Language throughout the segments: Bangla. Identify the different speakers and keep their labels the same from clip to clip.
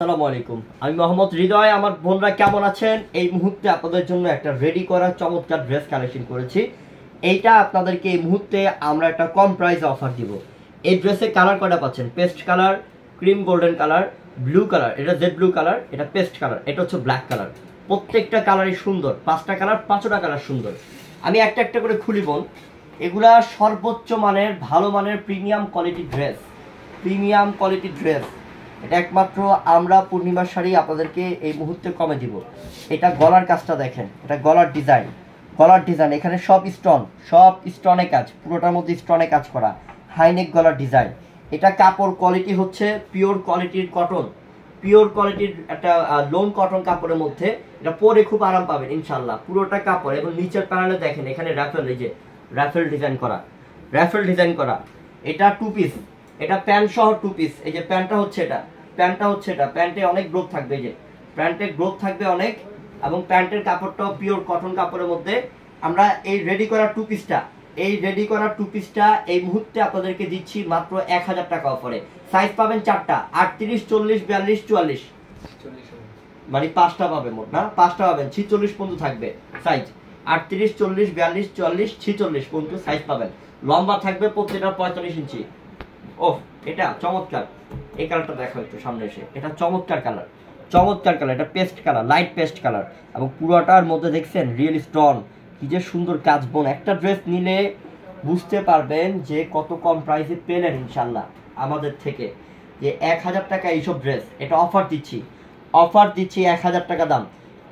Speaker 1: আসসালামু আলাইকুম, আমি মোহাম্মদ হৃদয়। আমার বোনরা কেমন আছেন? এই মুহূর্তে আপনাদের জন্য একটা রেডি করা চমৎকার ড্রেস কালেকশন করেছি। এইটা আপনাদেরকে এই মুহূর্তে আমরা একটা কম প্রাইসে অফার দিব। এই ড্রেসের কালার কয়টা পাচ্ছেন? Paste colour, cream golden colour, blue colour, এটা জেড ব্লু কালার, এটা পেস্ট কালার, এটা হচ্ছে ব্ল্যাক কালার। প্রত্যেকটা কালারই সুন্দর, 5টা কালার 5টা কালার সুন্দর। আমি একটা একটা করে খুলি বোন। এগুলা সর্বোচ্চ মানের ভালো মানের premium quality dress, premium quality dress. এটা একমাত্র আমরা পূর্ণিমার শাড়ি আপনাদেরকে এই মুহূর্তে কমে দিব। এটা গলার কাজটা দেখেন, এটা গলার ডিজাইন, গলার ডিজাইন এখানে সব স্টোনে কাজ, পুরোটার মধ্যে স্টোনে কাজ করা, হাইনেক গলার ডিজাইন। এটা কাপড় কোয়ালিটি হচ্ছে পিওর কোয়ালিটির কটন, পিওর কোয়ালিটির একটা লোন কটন কাপড়ের মধ্যে। এটা পরে খুব আরাম পাবেন ইনশাল্লাহ। পুরোটা কাপড় এবং নিচের প্যানেলে দেখেন এখানে র্যাফেল, এই যে র্যাফেল ডিজাইন করা, র্যাফেল ডিজাইন করা। এটা 2 পিস, এটা প্যান্ট সহ 2 পিস। এই যে প্যান্টটা হচ্ছে এটা, প্যান্টটা হচ্ছে এটা, প্যান্টে অনেক গ্রোথ থাকবে, এই যে প্যান্টের গ্রোথ থাকবে অনেক, এবং প্যান্টের কাপড়টাও পিওর কটন কাপড়ের মধ্যে। আমরা এই রেডি করা 2 পিসটা, এই রেডি করা 2 পিসটা এই মুহূর্তে আপনাদেরকে দিচ্ছি মাত্র 1000 টাকা অফারে। সাইজ পাবেন 4টা, 38, 40, 42, 44, মানে 5টা পাবেন মোট, না 5টা পাবেন, 46 পর্যন্ত থাকবে সাইজ। 38, 40, 42, 44, 46 পর্যন্ত সাইজ পাবেন। লম্বা থাকবে প্রত্যেকটা 45 ইঞ্চি। ওহ, এটা চমৎকার। এই কালারটা দেখো একটু সামনে এসে, এটা চমৎকার কালার, চমৎকার কালার। এটা paste colour, light paste colour, এবং পুরোটার মধ্যে দেখছেন রিয়েল স্টোন, কি যে সুন্দর কাজ বোন। একটা ড্রেস নিলে বুঝতে পারবেন যে কত কম প্রাইসে পেলেন ইনশাল্লাহ আমাদের থেকে। যে 1000 টাকা এইসব ড্রেস, এটা অফার দিচ্ছি, অফার দিচ্ছি 1000 টাকা দাম।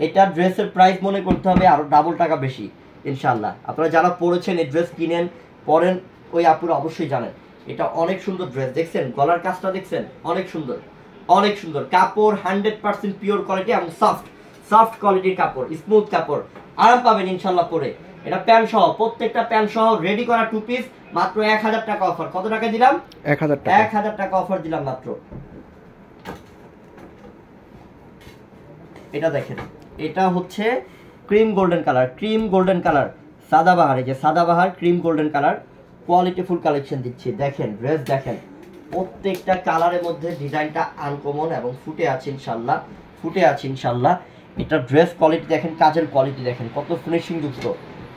Speaker 1: এটা ড্রেসের প্রাইস মনে করতে হবে আরো ডাবল টাকা বেশি ইনশাল্লাহ। আপনারা যারা পরেছেন, এই ড্রেস কিনেন পরেন, ওই আপুরা অবশ্যই জানেন। এটা অনেক সুন্দর ড্রেস, দেখছেন গলার কাজটা দেখছেন, অনেক সুন্দর, অনেক সুন্দর কাপড়, 100% পিওর কোয়ালিটি এবং সফট, সফট কোয়ালিটির কাপড়, স্মুথ কাপড়, আরাম পাবেন ইনশাল্লাহ পরে। এটা প্যান্ট সহ, প্রত্যেকটা প্যান্ট সহ রেডি করা 2 পিস, মাত্র 1000 টাকা অফার। কত টাকা দিলাম? 1000 টাকা অফার দিলাম মাত্র। এটা দেখেন, এটা হচ্ছে cream golden colour, cream golden colour, সাদাবাহার, এই যে সাদাবাহার cream golden colour. Quality full collection দিচ্ছি, দেখেন ড্রেস দেখেন, প্রত্যেকটা কালারের মধ্যে ডিজাইনটা আনকমন এবং ফুটে আছে ইনশাল্লাহ, ফুটে আছে ইনশাল্লাহ। এটা ড্রেস কোয়ালিটি দেখেন, কাজের কোয়ালিটি দেখেন, কত ফিনিশিং যুক্ত,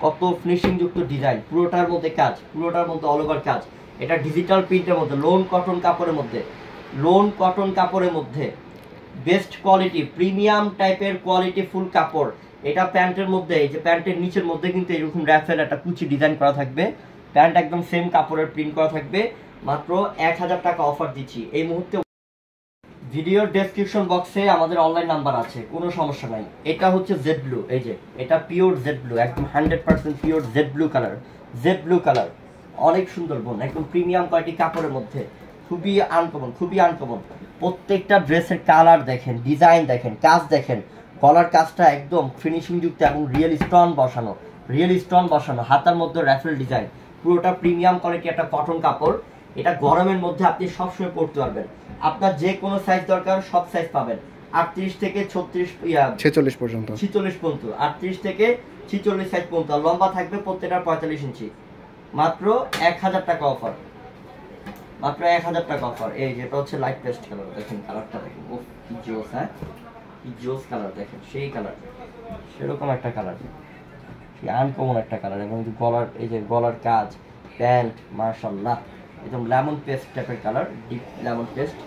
Speaker 1: কত ফিনিশিং যুক্ত ডিজাইন, পুরোটার মধ্যে কাজ, পুরোটার মধ্যে অল ওভার কাজ। এটা ডিজিটাল প্রিন্টের মধ্যে, লোন কটন কাপড়ের মধ্যে, লোন কটন কাপড়ের মধ্যে, বেস্ট কোয়ালিটি প্রিমিয়াম টাইপের কোয়ালিটি ফুল কাপড়। এটা প্যান্টের মধ্যে, এই যে প্যান্টের নিচের মধ্যে কিন্তু এরকম র্যাফেল একটা কুচি ডিজাইন করা থাকবে, প্যান্ট একদম সেম কাপড়ের প্রিন্ট করা থাকবে। মাত্র 1000 টাকা অফার দিচ্ছি এই মুহূর্তে। ভিডিওর ডেসক্রিপশন বক্সে আমাদের অনলাইন নাম্বার আছে, কোনো সমস্যা নাই। এটা হচ্ছে জেড ব্লু, এই যে এটা পিওর জেড ব্লু, একদম 100% pure Z blue colour, Z blue colour, অনেক সুন্দর বোন, একদম প্রিমিয়াম কোয়ালিটি কাপড়ের মধ্যে, খুবই আনকমন, খুবই আনকমন। প্রত্যেকটা ড্রেসের কালার দেখেন, ডিজাইন দেখেন, কাজ দেখেন, গলার কাজটা একদম ফিনিশিং যুক্ত এবং রিয়েল স্টোন বসানো, রিয়েল স্টোন বসানো, হাতার মধ্যে র্যাফেল ডিজাইন, পুরোটা প্রিমিয়াম কোয়ালিটি একটা কটন কাপড়। এটা গরমের মধ্যে আপনি সবসময় পরতে পারবেন। আপনার যে কোনো সাইজ দরকার সব সাইজ পাবেন, 38 থেকে 46 পর্যন্ত, 46 পর্যন্ত, 38 থেকে 46 সাইজ পর্যন্ত। লম্বা থাকবে প্রত্যেকটা 45 ইঞ্চি। মাত্র 1000 টাকা অফার, মাত্র 1000 টাকা অফার। এই যেটা হচ্ছে লাইট পেস্ট কালার, দেখেন কালারটা দেখেন, ও কি জোস, হ্যাঁ কি জোস কালার দেখেন, সেই কালার, সেরকম একটা কালার, সেই আনকমন একটা কালার। এবং গলার, এই যে গলার কাজ, প্যান্ট, মাশাআল্লাহ একদম লেমন পেস্ট টাইপের কালার, ডিপ লেমন পেস্ট।